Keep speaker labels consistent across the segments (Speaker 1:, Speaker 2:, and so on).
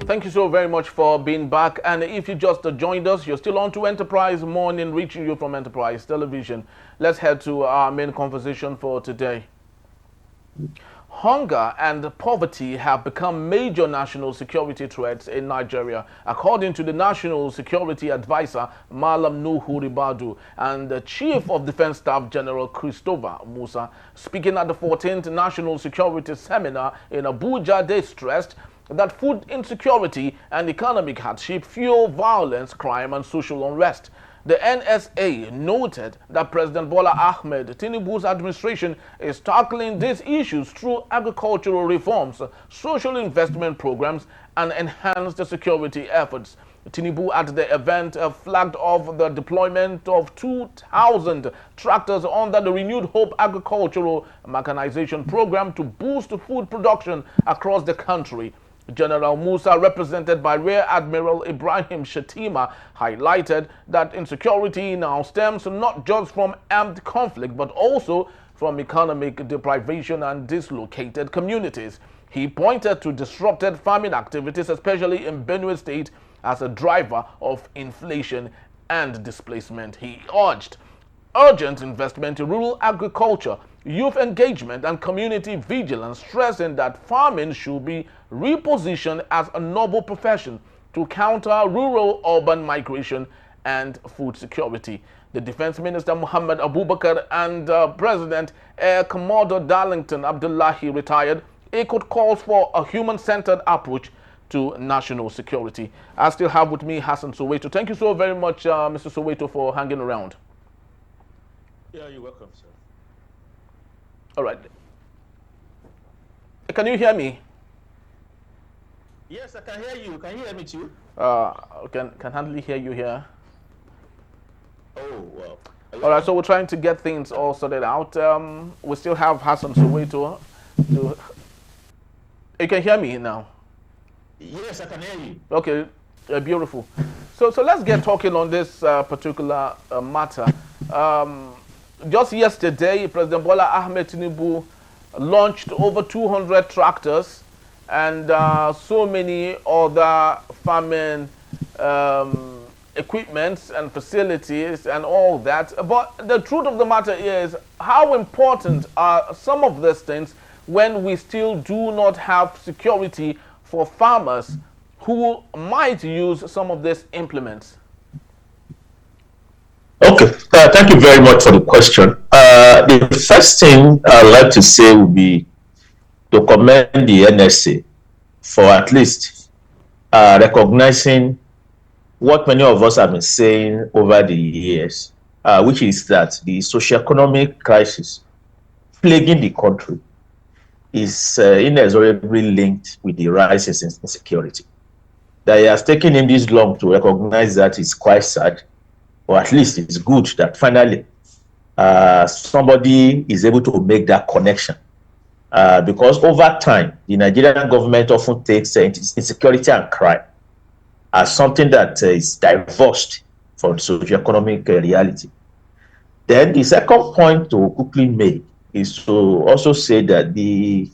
Speaker 1: Thank you so very much for being back. And if you just joined us, you're still on to Enterprise Morning, reaching you from Enterprise Television. Let's head to our main conversation for today. Hunger and poverty have become major national security threats in Nigeria, according to the National Security Advisor, Malam Nuhu Ribadu, and the Chief of Defense Staff General Christopher Musa. Speaking at the 14th National Security Seminar in Abuja, they stressed that food insecurity and economic hardship fuel violence, crime, and social unrest. The NSA noted that President Bola Tinubu's administration is tackling these issues through agricultural reforms, social investment programs, and enhanced security efforts. Tinubu at the event flagged off the deployment of 2,000 tractors under the Renewed Hope Agricultural Mechanization Program to boost food production across the country. General Musa, represented by Rear Admiral Ibrahim Shatima, highlighted that insecurity now stems not just from armed conflict but also from economic deprivation and dislocated communities. He pointed to disrupted farming activities, especially in Benue State, as a driver of inflation and displacement. He urged urgent investment in rural agriculture, youth engagement, and community vigilance, stressing that farming should be repositioned as a noble profession to counter rural-urban migration and food security. The Defense Minister Muhammad Abubakar and President Air Commodore Darlington Abdullahi retired echoed calls for a human-centered approach to national security. I still have with me Hassan Soweto. Thank you so very much, Mr. Soweto, for hanging around.
Speaker 2: Yeah, you're welcome, sir.
Speaker 1: All right. Can you hear me?
Speaker 2: Yes, I can hear you. Can you hear me too?
Speaker 1: Can hardly hear you here.
Speaker 2: Oh, well.
Speaker 1: All right, so we're trying to get things all sorted out. We still have Hassan Soweto. You can hear me now?
Speaker 2: Yes, I can hear you.
Speaker 1: Okay, beautiful. So let's get talking on this particular matter. Just yesterday, President Bola Tinubu launched over 200 tractors and so many other farming equipments and facilities and all that. But the truth of the matter is, how important are some of these things when we still do not have security for farmers who might use some of these implements?
Speaker 3: Okay, thank you very much for the question. The first thing I'd like to say would be to commend the NSA for at least recognizing what many of us have been saying over the years, which is that the socioeconomic crisis plaguing the country is inexorably linked with the rise in insecurity. That it has taken him this long to recognize that is quite sad, or at least it's good that finally somebody is able to make that connection. Because over time, the Nigerian government often takes insecurity and crime as something that is divorced from socioeconomic reality. Then the second point to quickly make is to also say that the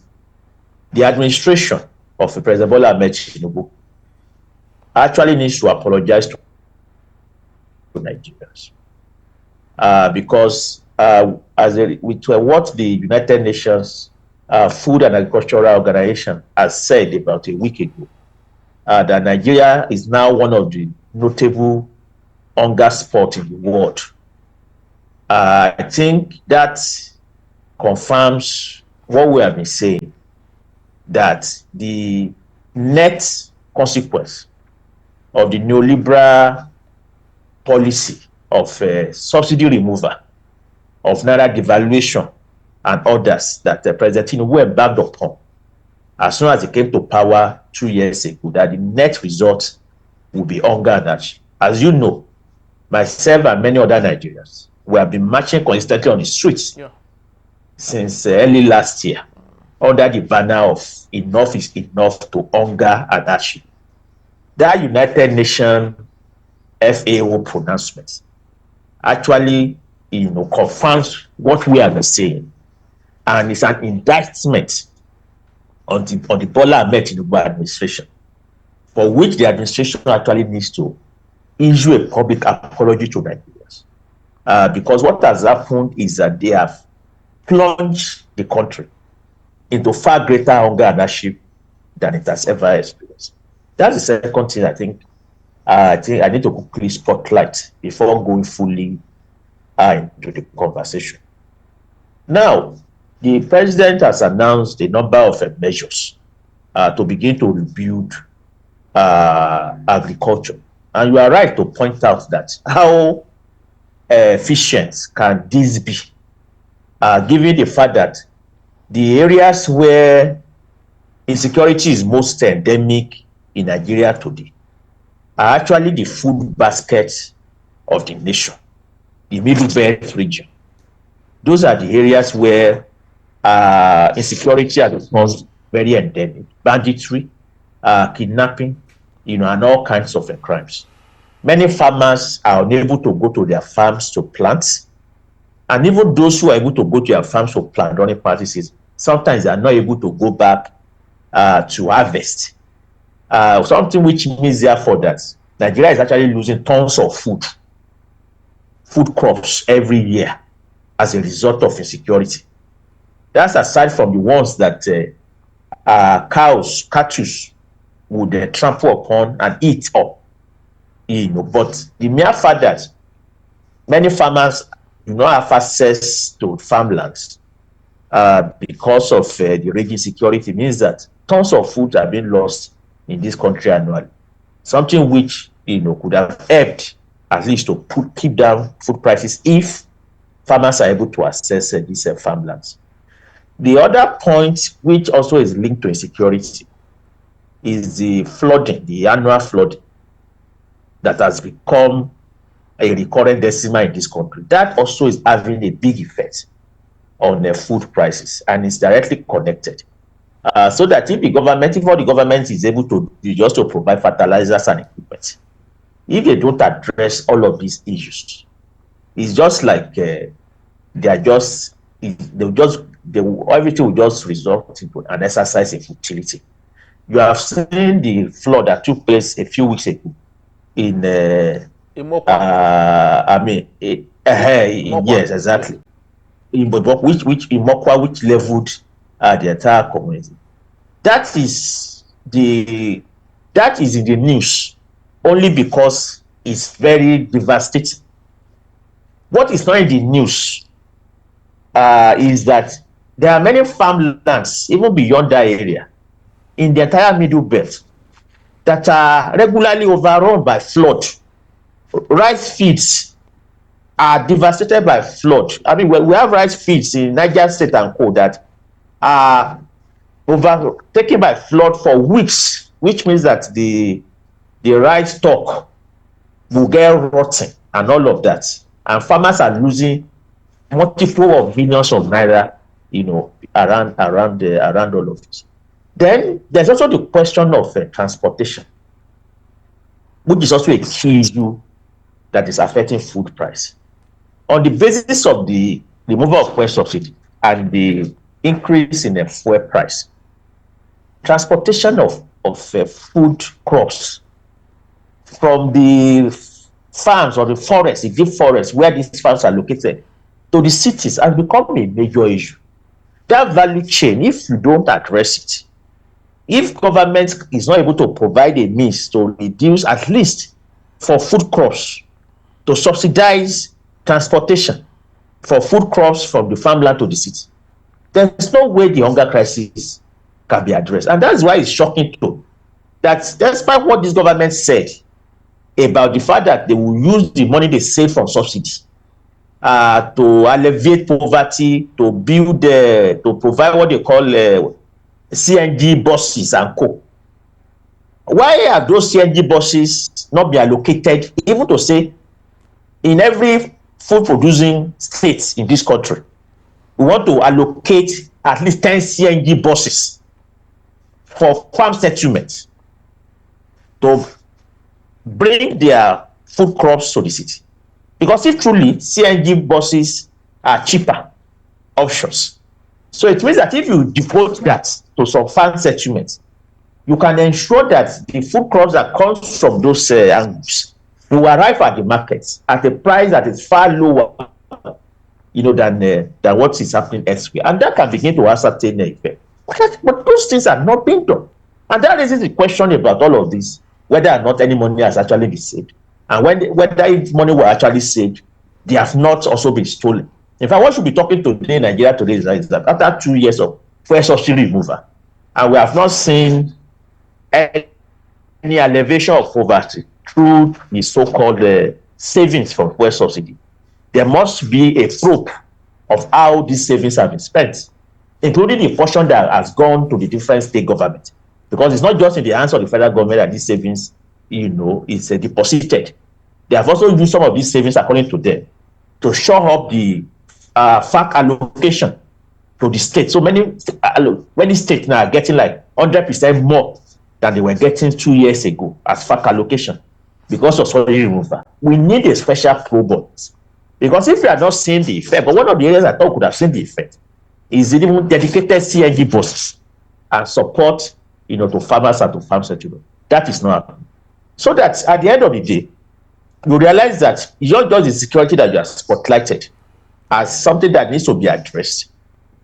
Speaker 3: administration of President Bola Tinubu actually needs to apologize to Nigerians, because with what the United Nations Food and Agricultural Organization has said about a week ago, that Nigeria is now one of the notable hunger spots in the world. I think that confirms what we have been saying, that the net consequence of the neoliberal policy of subsidy removal, of naira devaluation, and others that President Tinubu embarked upon as soon as he came to power 2 years ago, that the net result will be hunger and hardship. As you know, myself and many other Nigerians, we have been marching consistently on the streets since early last year under the banner of enough is enough to hunger and hardship. That United Nations FAO pronouncement actually confirms what we have been saying, and it's an indictment on the Bola Tinubu administration for which the administration actually needs to issue a public apology to Nigerians. Because what has happened is that they have plunged the country into far greater hunger and hardship than it has ever experienced. That's the second thing I think I need to quickly spotlight before going fully into the conversation. Now, the president has announced a number of measures to begin to rebuild agriculture. And you are right to point out that how efficient can this be, given the fact that the areas where insecurity is most endemic in Nigeria today are actually the food basket of the nation, the Middle Belt region. Those are the areas where insecurity has become very endemic. Banditry, kidnapping, and all kinds of crimes. Many farmers are unable to go to their farms to plant. And even those who are able to go to their farms to plant during practices, sometimes they are not able to go back to harvest. Something which means therefore that Nigeria is actually losing tons of food crops every year as a result of insecurity. That's aside from the ones that cattle would trample upon and eat up. But the mere fact that many farmers do not have access to farmlands because of the raging security means that tons of food are being lost in this country annually. Something which could have helped at least to keep down food prices if farmers are able to access these farmlands. The other point, which also is linked to insecurity, is the flooding, the annual flooding that has become a recurrent decimal in this country. That also is having a big effect on food prices, and it's directly connected. So that if all the government is able to just to provide fertilizers and equipment, if they don't address all of these issues, it's just like everything will just result into an exercise in futility. You have seen the flood that took place a few weeks ago in
Speaker 1: Imokwa.
Speaker 3: yes, exactly. In Mokwa, which leveled the entire community. That is in the news only because it's very devastating. What is not in the news is that there are many farmlands, even beyond that area, in the entire Middle Belt, that are regularly overrun by flood. Rice fields are devastated by flood. I mean, we have rice fields in Niger State and Co that are overtaken by flood for weeks, which means that the rice stock will get rotten and all of that. And farmers are losing multiple of millions of naira, around all of this. Then there's also the question of transportation, which is also a key issue that is affecting food price. On the basis of the removal of fuel subsidy and the increase in the fuel price, transportation of food crops from the farms or the forests, the deep forests where these farms are located, to the cities has become a major issue. That value chain, if you don't address it, if government is not able to provide a means to reduce, at least for food crops, to subsidize transportation for food crops from the farmland to the city, there's no way the hunger crisis can be addressed. And that's why it's shocking too, that despite what this government said about the fact that they will use the money they save from subsidies to alleviate poverty, to build, to provide what they call CNG buses and co. Why are those CNG buses not be allocated, even to say, in every food producing state in this country, we want to allocate at least 10 CNG buses for farm settlements to bring their food crops to the city? Because if truly CNG buses are cheaper options, so it means that if you devote that to some farm settlements, you can ensure that the food crops that comes from those angles will arrive at the markets at a price that is far lower, than what is happening elsewhere, and that can begin to ascertain the effect. But those things are not being done, and that raises the question about all of this, whether or not any money has actually been saved, and whether if money were actually saved, they have not also been stolen. In fact, what should be talking today in Nigeria today is that after 2 years of fuel subsidy removal, and we have not seen any elevation of poverty through the so-called savings from fuel subsidy, there must be a probe of how these savings have been spent, including the portion that has gone to the different state governments. Because it's not just in the hands of the federal government that these savings, is deposited. They have also used some of these savings, according to them, to shore up the FAC allocation to the state. So many states now are getting like 100% more than they were getting 2 years ago as FAC allocation because of subsidy removal. We need a special probe on this. Because if we are not seeing the effect, but one of the areas I thought could have seen the effect is even dedicated CNG buses and support, to farmers and to farm settlement. That is not happening. So that at the end of the day, you realize that it's not just the security that you are spotlighted as something that needs to be addressed.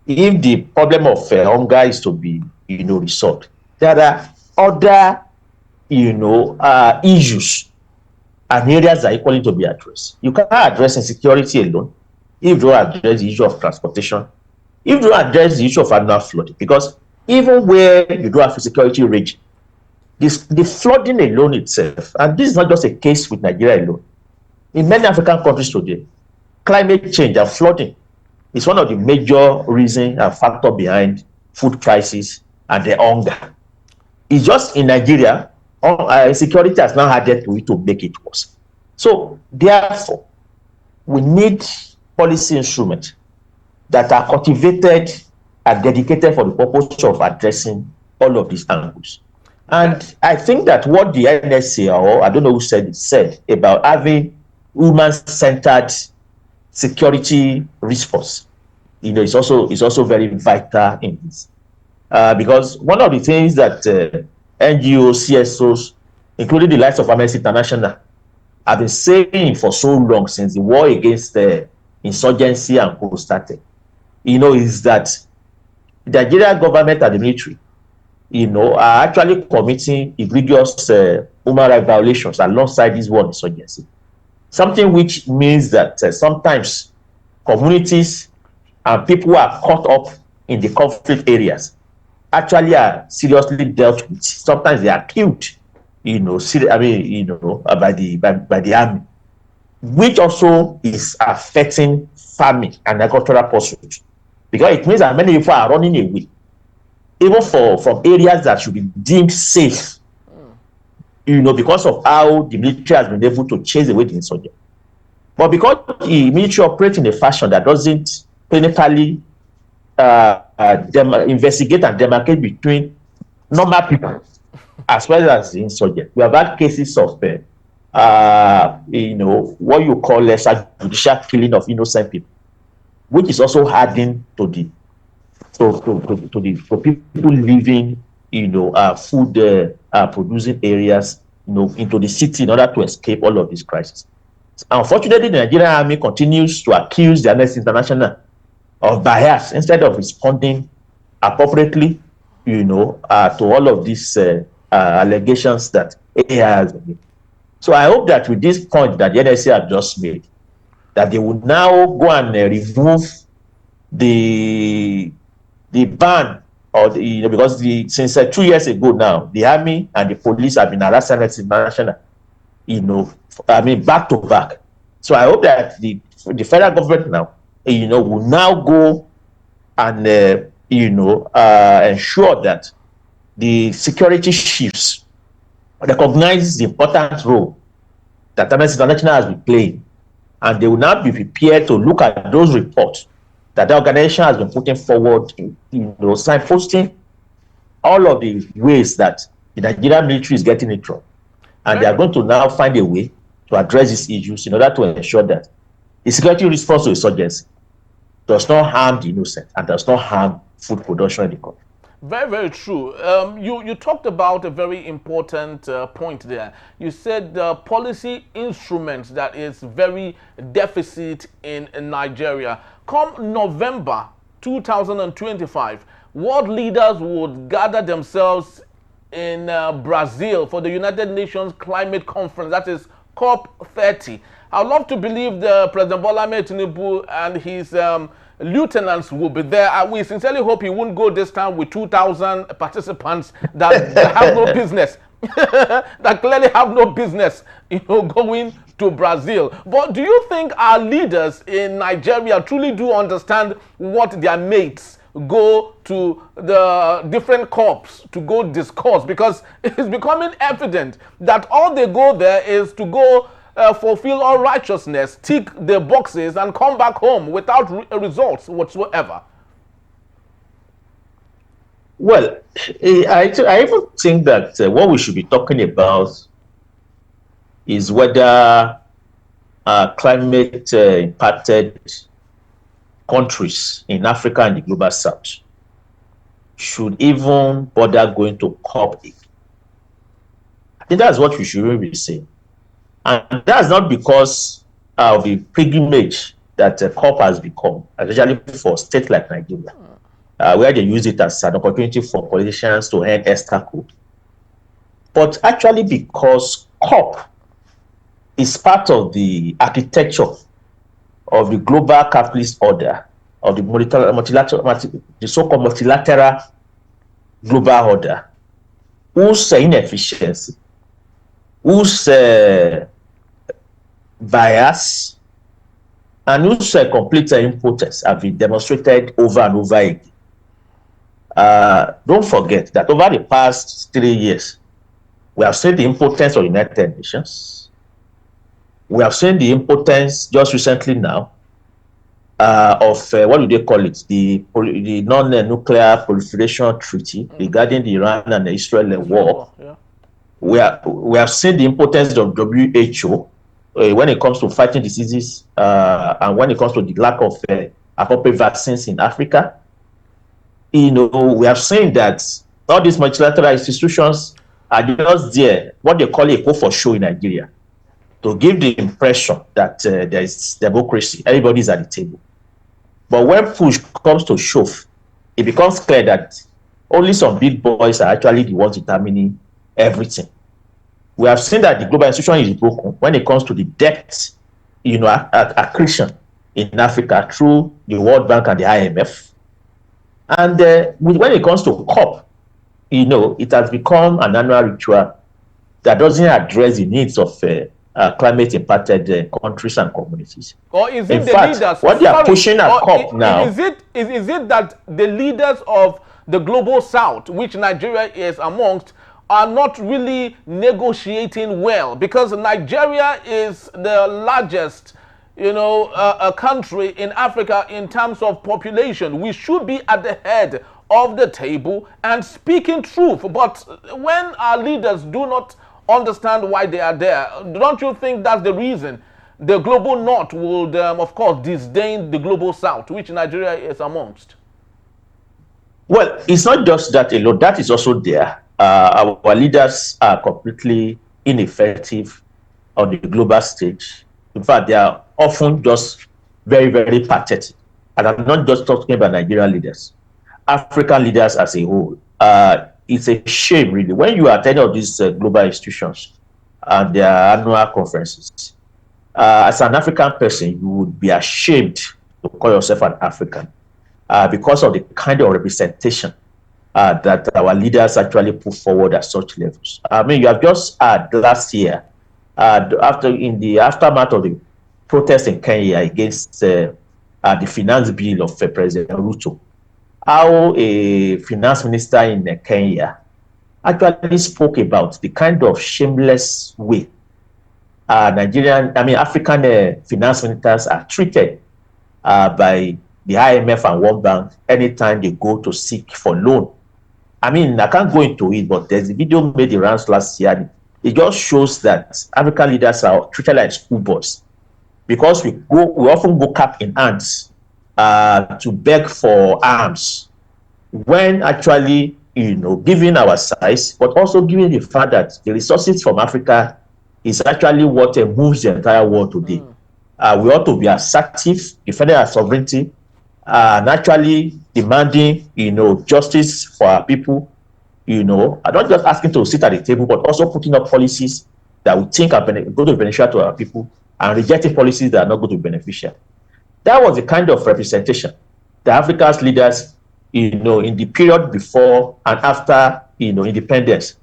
Speaker 3: If the problem of hunger is to be, resolved, there are other, issues and areas that are equally to be addressed. You cannot address insecurity alone if you don't address the issue of transportation, if you don't address the issue of annual flooding, because even where you don't have a security region, the flooding alone itself, and this is not just a case with Nigeria alone, in many African countries today, climate change and flooding is one of the major reasons and factor behind food crisis and the hunger. It's just in Nigeria, security has now added to it to make it worse. So therefore, we need policy instruments that are cultivated and dedicated for the purpose of addressing all of these angles. And I think that what the NSA, or I don't know who said about having woman-centered security response, is also very vital in this. Because one of the things that NGOs, CSOs, including the likes of Amnesty International, have been saying for so long since the war against the insurgency and co started, is that the Nigerian government and the military, are actually committing egregious human rights violations alongside this war insurgency. Something which means that sometimes communities and people who are caught up in the conflict areas actually are seriously dealt with. Sometimes they are killed, by the army, which also is affecting farming and agricultural pursuits, because it means that many people are running away, even from areas that should be deemed safe, because of how the military has been able to chase away the insurgent. But because the military operates in a fashion that doesn't clinically investigate and demarcate between normal people as well as the insurgent, we have had cases of what you call judicial killing of innocent people, which is also adding to people living, food producing areas, into the city in order to escape all of these crises. Unfortunately, the Nigerian army continues to accuse the Amnesty International of bias instead of responding appropriately, to all of these allegations that AI has made. So I hope that with this point that the NSA have just made, that they will now go and remove the ban, or because since 2 years ago now, the army and the police have been harassing Amnesty International, back to back. So I hope that the federal government now, will now go and ensure that the security chiefs recognize the important role that Amnesty International has been playing, and they will now be prepared to look at those reports that the organization has been putting forward, signposting all of the ways that the Nigerian military is getting it wrong. And they are going to now find a way to address these issues in order to ensure that the security response to insurgency does not harm the innocent and does not harm food production in the country.
Speaker 1: Very, very true. You talked about a very important point there. You said the policy instruments that is very deficit in Nigeria. Come November 2025, world leaders would gather themselves in Brazil for the United Nations Climate Conference. That is COP30. I'd love to believe the President Bola Tinubu and his lieutenants will be there. We sincerely hope he won't go this time with 2,000 participants that have no business, that clearly have no business, going to Brazil. But do you think our leaders in Nigeria truly do understand what their mates go to the different corps to go discuss? Because it's becoming evident that all they go there is to go fulfill all righteousness, tick the boxes, and come back home without results whatsoever.
Speaker 3: Well, I even think that what we should be talking about is whether climate impacted countries in Africa and the global south should even bother going to COP. I think that's what we should really be saying. And that's not because of the pilgrimage that COP has become, especially for states like Nigeria, where they use it as an opportunity for politicians to earn extra code, but actually because COP is part of the architecture of the global capitalist order, of the so-called multilateral global order, whose inefficiency, whose bias, and whose complete impotence have been demonstrated over and over again. Don't forget that over the past 3 years, we have seen the impotence of the United Nations. We have seen the impotence just recently now of what do they call it? The non-nuclear proliferation treaty regarding the Iran and the Israel war. Yeah. We have seen the impotence of WHO when it comes to fighting diseases and when it comes to the lack of appropriate vaccines in Africa. We have seen that all these multilateral institutions are just there, what they call a go for show in Nigeria, to give the impression that there is democracy, everybody's at the table. But when push comes to shove, it becomes clear that only some big boys are actually the ones determining everything. We have seen that the global institution is broken when it comes to the debt, accretion in Africa through the World Bank and the IMF. And when it comes to COP, it has become an annual ritual that doesn't address the needs of climate impacted countries and communities.
Speaker 1: Or is it
Speaker 3: in
Speaker 1: the
Speaker 3: fact,
Speaker 1: leaders?
Speaker 3: what they are pushing at COP now?
Speaker 1: Is it that the leaders of the global south, which Nigeria is amongst, are not really negotiating well? Because Nigeria is the largest a country in Africa in terms of population. We should be at the head of the table and speaking truth. But when our leaders do not understand why they are there, don't you think that's the reason the global north would, of course, disdain the global south, which Nigeria is amongst?
Speaker 3: Well, it's not just that alone. That is also there. Our leaders are completely ineffective on the global stage. In fact, they are often just very, very pathetic. And I'm not just talking about Nigerian leaders, African leaders as a whole. It's a shame, really, when you attend all these global institutions and their annual conferences. As an African person, you would be ashamed to call yourself an African because of the kind of representation that our leaders actually put forward at such levels. I mean, you have just had last year, in the aftermath of the protest in Kenya against the finance bill of President Ruto, how a finance minister in Kenya actually spoke about the kind of shameless way African finance ministers are treated by the IMF and World Bank anytime they go to seek for loan. I mean, I can't go into it, but there's a video made the rounds last year. It just shows that African leaders are treated like schoolboys because we often go cap in hands to beg for arms when actually, given our size, but also given the fact that the resources from Africa is actually what moves the entire world today. We ought to be assertive, defending our sovereignty, and actually demanding, justice for our people. I'm not just asking to sit at the table, but also putting up policies that we think are going to be beneficial to our people, and rejecting policies that are not going to be beneficial. That was the kind of representation that Africa's leaders, in the period before and after, independence,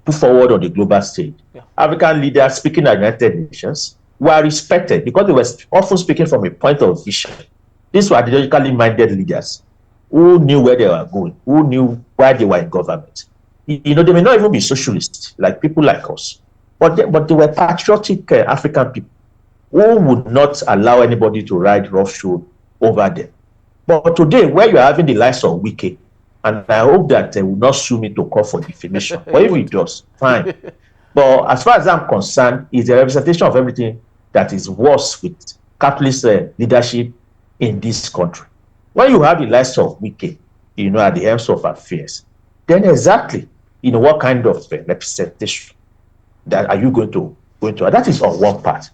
Speaker 3: put forward on the global stage.
Speaker 1: Yeah.
Speaker 3: African leaders speaking at United Nations were respected because they were often speaking from a point of vision. These were ideologically minded leaders who knew where they were going, who knew why they were in government. They may not even be socialists like people like us, but they were patriotic African people who would not allow anybody to ride roughshod over them. But today, where you're having the likes of Wike, and I hope that they will not sue me to call for defamation, but if it does, fine. But as far as I'm concerned, it's a representation of everything that is worse with capitalist leadership in this country. When you have the likes of Wike, at the helms of affairs, then exactly, what kind of representation that are you going to go into? And that is on one part.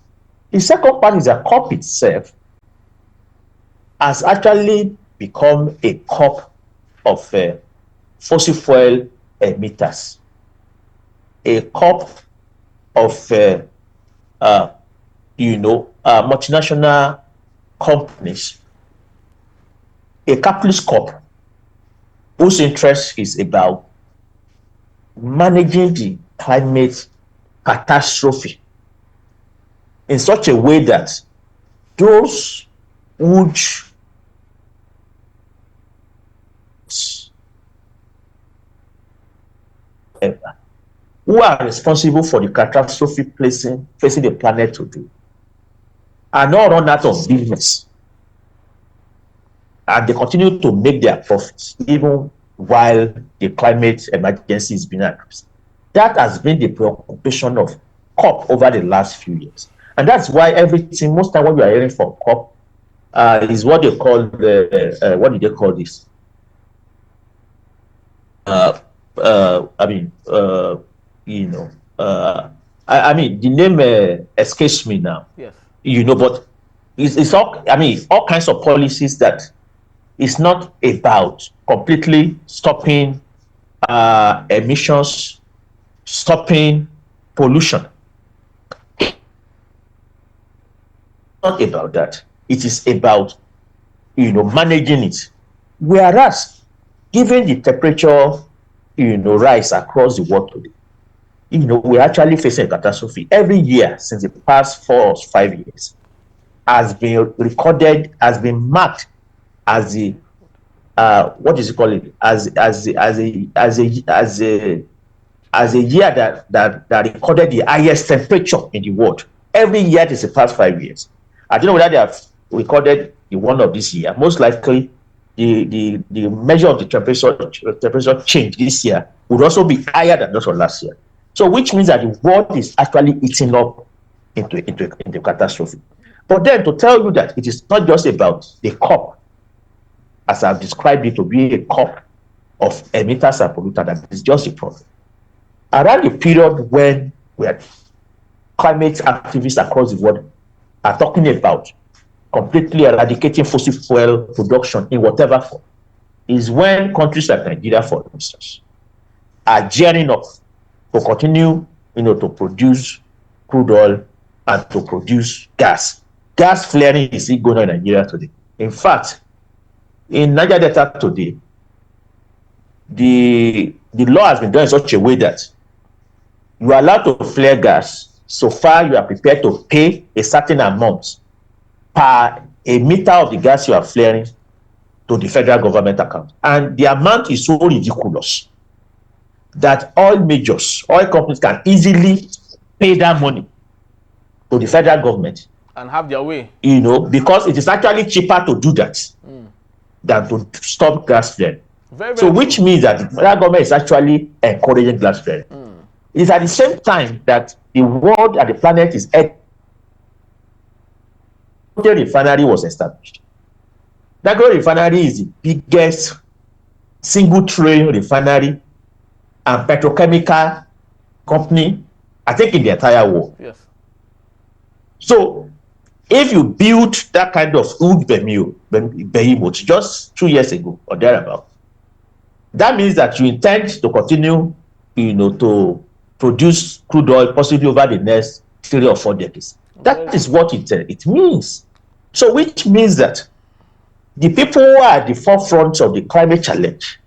Speaker 3: The second part is that COP itself has actually become a COP of fossil fuel emitters, a COP of multinational companies, a capitalist COP whose interest is about managing the climate catastrophe in such a way that those which who are responsible for the catastrophe facing the planet today are not run out of business, and they continue to make their profits even while the climate emergency is being addressed. That has been the preoccupation of COP over the last few years, and that's why everything, most time when you are hearing from COP, is what they call what do they call this? The name escapes me now.
Speaker 1: Yes.
Speaker 3: But it's all kinds of policies that it's not about completely stopping emissions, stopping pollution. Not about that. It is about managing it. Whereas, given the temperature rise across the world today, we're actually facing a catastrophe. Every year since the past 4 or 5 years has been recorded, has been marked as the what is it called? As a year that recorded the highest temperature in the world. Every year since the past 5 years. I don't know whether they have recorded the one of this year. Most likely, the measure of the temperature change this year would also be higher than those of last year. So, which means that the world is actually eating up into catastrophe. But then to tell you that it is not just about the COP, as I've described it to be a COP of emitters and polluters, that is just a problem. Around the period when we had climate activists across the world are talking about completely eradicating fossil fuel production in whatever form, is when countries like Nigeria, for instance, are gearing up to continue, to produce crude oil and to produce gas. Gas flaring is still going on in Nigeria today. In fact, in Niger Delta today, the law has been done in such a way that you are allowed to flare gas so far you are prepared to pay a certain amount per a meter of the gas you are flaring to the federal government account. And the amount is so ridiculous that oil companies can easily pay that money to the federal government
Speaker 1: and have their way.
Speaker 3: Because it is actually cheaper to do that than to stop gas flaring. So which means that the federal government is actually encouraging gas flaring. It is at the same time that the world and the planet is refinery was established. That refinery is the biggest single train refinery and petrochemical company, I think, in the entire world.
Speaker 1: Yes.
Speaker 3: So if you build that kind of huge behemoth just 2 years ago or thereabout, that means that you intend to continue, to produce crude oil possibly over the next 3 or 4 decades. That is what it means. So which means that the people who are at the forefront of the climate challenge,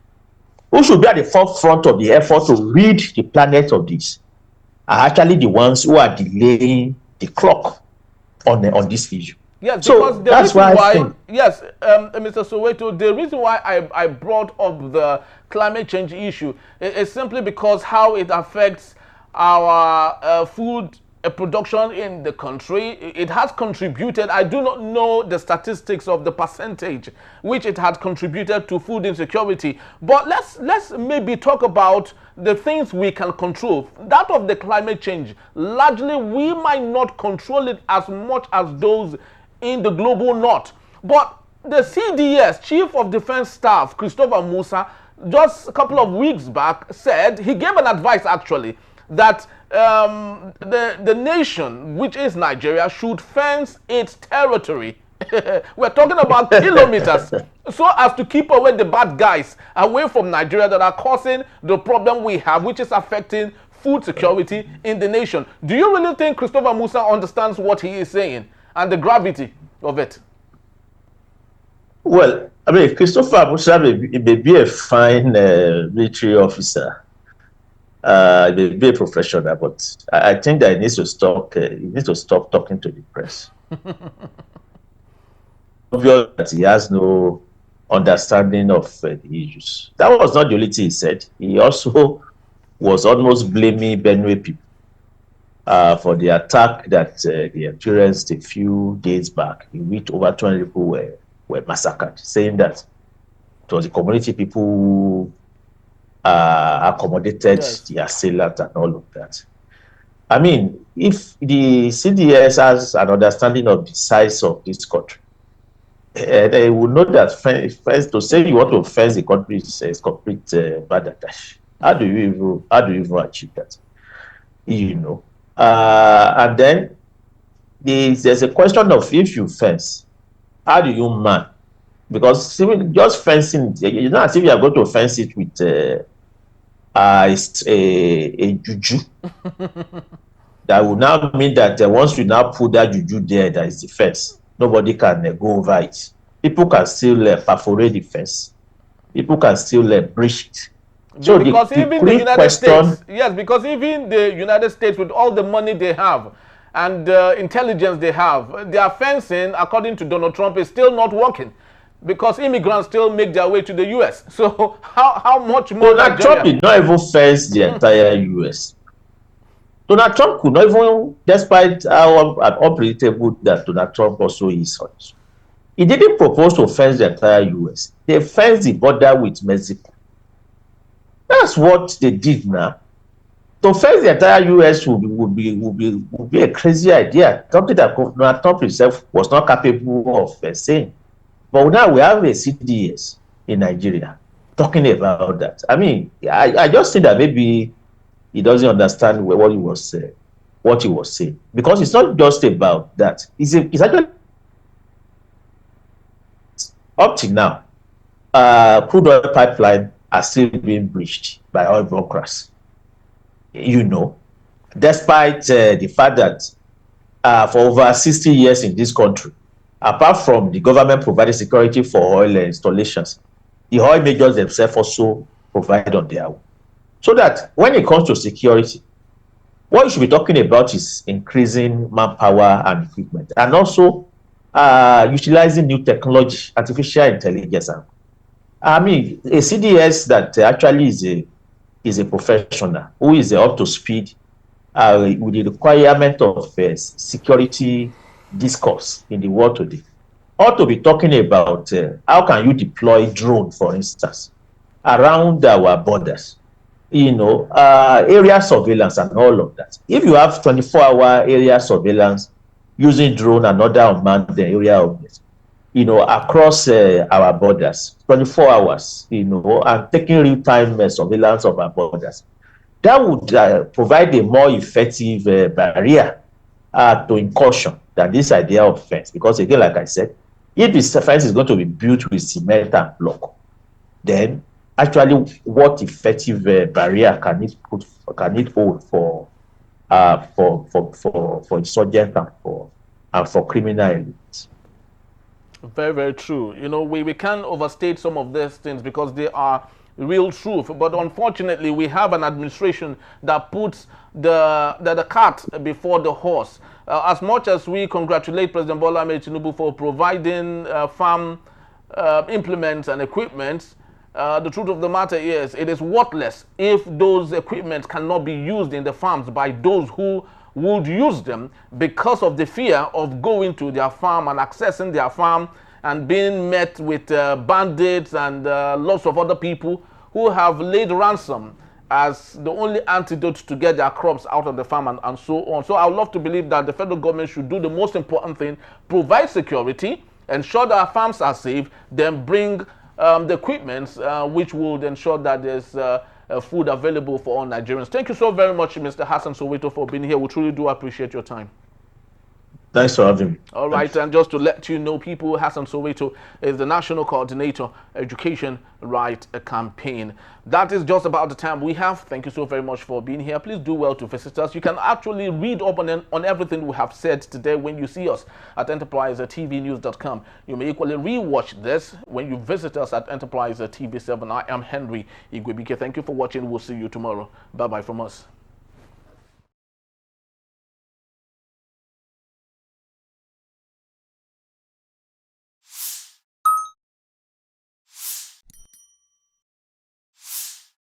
Speaker 3: who should be at the forefront of the effort to rid the planet of this, are actually the ones who are delaying the clock on this issue.
Speaker 1: Yes,
Speaker 3: so
Speaker 1: because the
Speaker 3: that's
Speaker 1: reason
Speaker 3: why
Speaker 1: yes, Mr. Soweto, the reason why I brought up the climate change issue is simply because how it affects our food production in the country. It has contributed, I do not know the statistics of the percentage which it had contributed to food insecurity, but let's maybe talk about the things we can control. That of the climate change, largely we might not control it as much as those in the global north. But the CDS, Chief of Defense Staff, Christopher Musa, just a couple of weeks back said, he gave an advice actually, that the nation, which is Nigeria, should fence its territory. We're talking about kilometers, so as to keep away the bad guys away from Nigeria that are causing the problem we have, which is affecting food security in the nation. Do you really think Christopher Musa understands what he is saying and the gravity of it?
Speaker 3: Well, I mean, Christopher Musa may be a fine military officer, may be a professional, but I think that he needs to stop. He needs to stop talking to the press. Obvious that he has no understanding of the issues. That was not the only thing he said. He also was almost blaming Benue people for the attack that they experienced a few days back, in which over 200 people were massacred, saying that it was the community people who accommodated the assailant and all of that. I mean, if the CDS has an understanding of the size of this country, they will know that first to say you want to fence the country is complete badadash. How do you even achieve that? And then there's a question of, if you fence, how do you man? Because just fencing, you know, as if you are going to fence it with a juju. That will now mean that once you now put that juju there, that is the fence. Nobody can go over it. People can still perforate the fence. People can still breach it. So
Speaker 1: because even the United States, yes, because even the United States, with all the money they have and the intelligence they have, their fencing, according to Donald Trump, is still not working, because immigrants still make their way to the U.S. So how much more?
Speaker 3: Donald Trump did not even fence the entire U.S. Donald Trump could not even, despite how unpredictable that Donald Trump also is, he didn't propose to fence the entire U.S. They fenced the border with Mexico. That's what they did now. To fence the entire U.S. would be a crazy idea, something that Donald Trump himself was not capable of saying. But now we have a CDS in Nigeria talking about that. I mean, I just think that maybe he doesn't understand what he was saying, because it's not just about that. It's actually, up to now, crude oil pipeline are still being breached by oil brokers. Despite the fact that for over 60 years in this country, apart from the government providing security for oil installations, the oil majors themselves also provide on their own. So that when it comes to security, what you should be talking about is increasing manpower and equipment, and also utilizing new technology, artificial intelligence. I mean, a CDS that actually is a professional who is up to speed with the requirement of security discourse in the world today, ought to be talking about how can you deploy drone, for instance, around our borders, area surveillance and all of that. If you have 24-hour area surveillance using drone and other unmanned area objects, across our borders, 24 hours, and taking real-time surveillance of our borders. That would provide a more effective barrier to incursion than this idea of fence. Because again, like I said, if the fence is going to be built with cement and block, then actually what effective barrier can it hold for insurgents and for criminal elites?
Speaker 1: Very, very true. We can't overstate some of these things because they are real truth. But unfortunately, we have an administration that puts the cart before the horse. As much as we congratulate President Bola Tinubu for providing farm implements and equipment, the truth of the matter is it is worthless if those equipment cannot be used in the farms by those who would use them because of the fear of going to their farm and accessing their farm and being met with bandits and lots of other people who have laid ransom as the only antidote to get their crops out of the farm and so on. So I would love to believe that the federal government should do the most important thing, provide security, ensure that our farms are safe, then bring the equipment which would ensure that there's food available for all Nigerians. Thank you so very much, Mr. Hassan Soweto, for being here. We truly do appreciate your time.
Speaker 3: Thanks for having me.
Speaker 1: All right, and just to let you know, people, Hassan Soweto is the National Coordinator, Education Right Campaign. That is just about the time we have. Thank you so very much for being here. Please do well to visit us. You can actually read up on everything we have said today when you see us at enterprisetvnews.com. You may equally rewatch this when you visit us at Enterprise TV7. I am Henry Igwebike. Thank you for watching. We'll see you tomorrow. Bye-bye from us.